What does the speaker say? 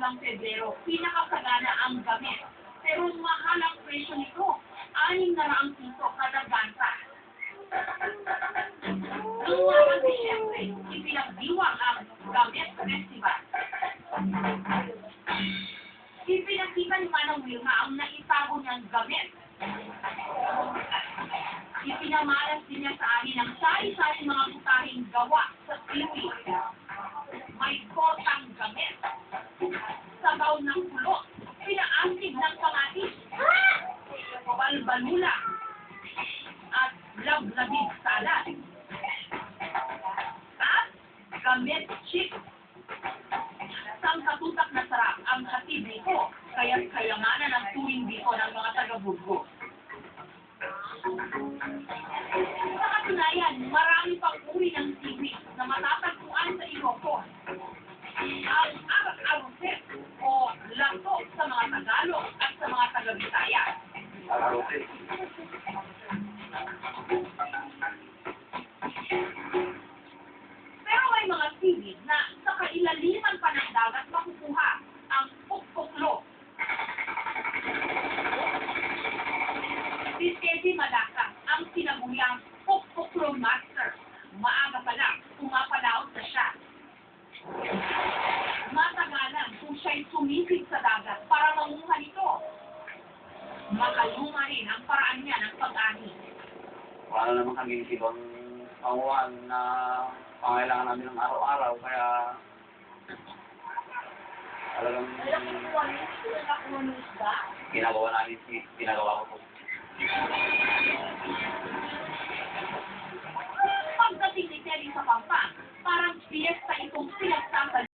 hanggang Pebrero. Pinakasagana ang gamit. Pero mahal ang presyo nito. 600 piso kada gansa. Noong mga Disyembre, ipinagdiwang ang Gamit Festival. Ipinakita ni Manang Wilma ang naitago niyang gamit. Ipinamalas din niya sa amin ang sari-sari mga putahing gawa sa tiwi. May kotang gamit. Sabaw ng kulot. Pinaasig ng kamatis. Balbalula. At lablabig salad. At gamit chip. Sangkatutak na sarap ang hatid nito. Kaya't kayamanan ang tuwing dito ng mga taga-Burgos. Sa katunayan, marami pang uri ng tiwi na matatagpuan sa Ilocos. Ang arroset o lato sa mga Tagalog at sa mga taga-Bisaya. Arroset. Pero may mga tiwi na sa kailaliman pa ng dagat makukuha ang pukpuklo. Si Teddy Malaka ang sinabuhyang pukpuklo master. Maaga pa lang, pumapalaot na siya. Matagalan kung siya'y sumisig sa dagat para manguha nito. Makaluma rin ang paraan niya ng pag-ani. Wala naman kami ibang panguhan na pangailangan namin ng araw-araw, kaya talagang ginagawa ko po. Pagdating ni Terry sa Pampang, parang fiesta itong